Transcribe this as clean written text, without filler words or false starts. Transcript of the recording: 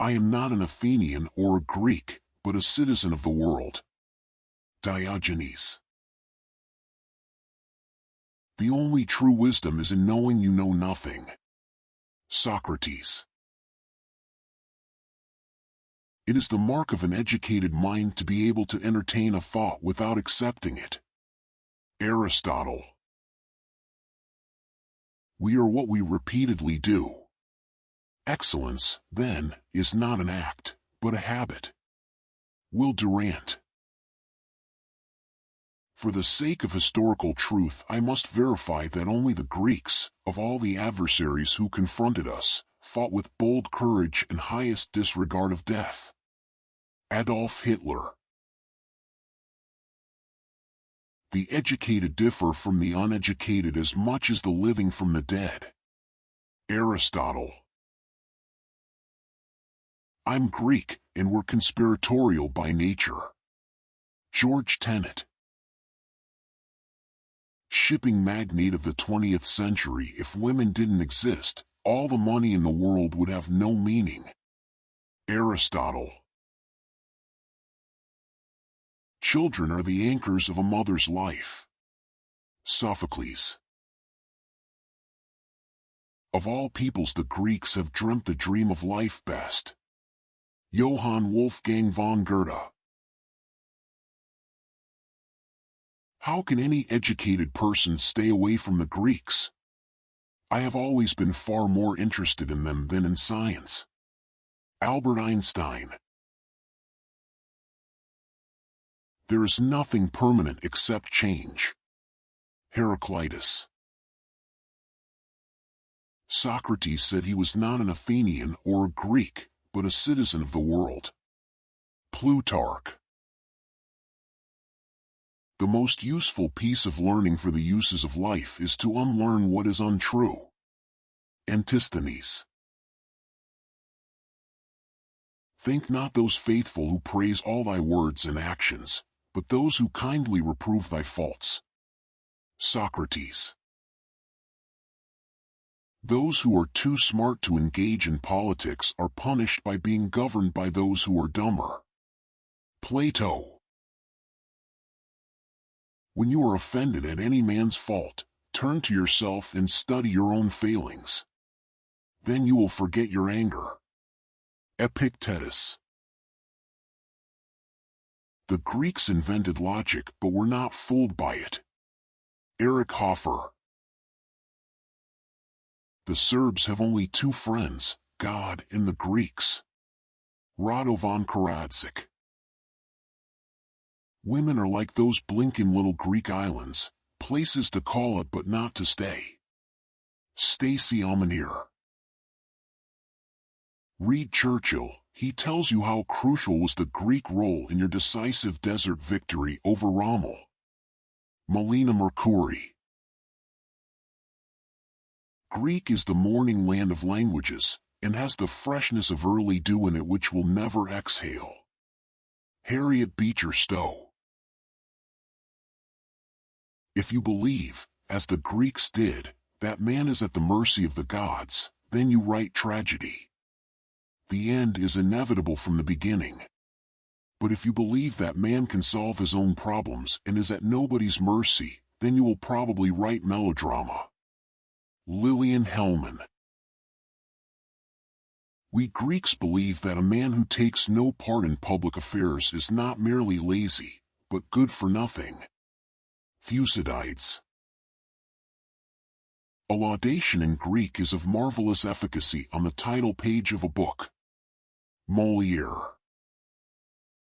I am not an Athenian or a Greek, but a citizen of the world. Diogenes. The only true wisdom is in knowing you know nothing. Socrates. It is the mark of an educated mind to be able to entertain a thought without accepting it. Aristotle. We are what we repeatedly do. Excellence, then, is not an act, but a habit. Will Durant. For the sake of historical truth, I must verify that only the Greeks, of all the adversaries who confronted us, fought with bold courage and highest disregard of death. Adolf Hitler. The educated differ from the uneducated as much as the living from the dead. Aristotle. I'm Greek, and we're conspiratorial by nature. George Tenet. Shipping magnate of the 20th century. If women didn't exist, all the money in the world would have no meaning. Aristotle. Children are the anchors of a mother's life. Sophocles. Of all peoples, the Greeks have dreamt the dream of life best. Johann Wolfgang von Goethe. How can any educated person stay away from the Greeks? I have always been far more interested in them than in science. Albert Einstein. There is nothing permanent except change. Heraclitus. Socrates said he was not an Athenian or a Greek, but a citizen of the world. Plutarch. The most useful piece of learning for the uses of life is to unlearn what is untrue. Antisthenes. Think not those faithful who praise all thy words and actions, but those who kindly reprove thy faults. Socrates. Those who are too smart to engage in politics are punished by being governed by those who are dumber. Plato. When you are offended at any man's fault, turn to yourself and study your own failings. Then you will forget your anger. Epictetus. The Greeks invented logic but were not fooled by it. Erich Hofer. The Serbs have only two friends, God and the Greeks. Radovan Karadzic. Women are like those blinking little Greek islands, places to call it but not to stay. Stacey Amanir. Read Churchill. He tells you how crucial was the Greek role in your decisive desert victory over Rommel. Melina Mercouri. Greek is the morning land of languages, and has the freshness of early dew in it which will never exhale. Harriet Beecher Stowe. If you believe, as the Greeks did, that man is at the mercy of the gods, then you write tragedy. The end is inevitable from the beginning. But if you believe that man can solve his own problems and is at nobody's mercy, then you will probably write melodrama. Lillian Hellman. We Greeks believe that a man who takes no part in public affairs is not merely lazy, but good for nothing. Thucydides. A laudation in Greek is of marvelous efficacy on the title page of a book. Molière.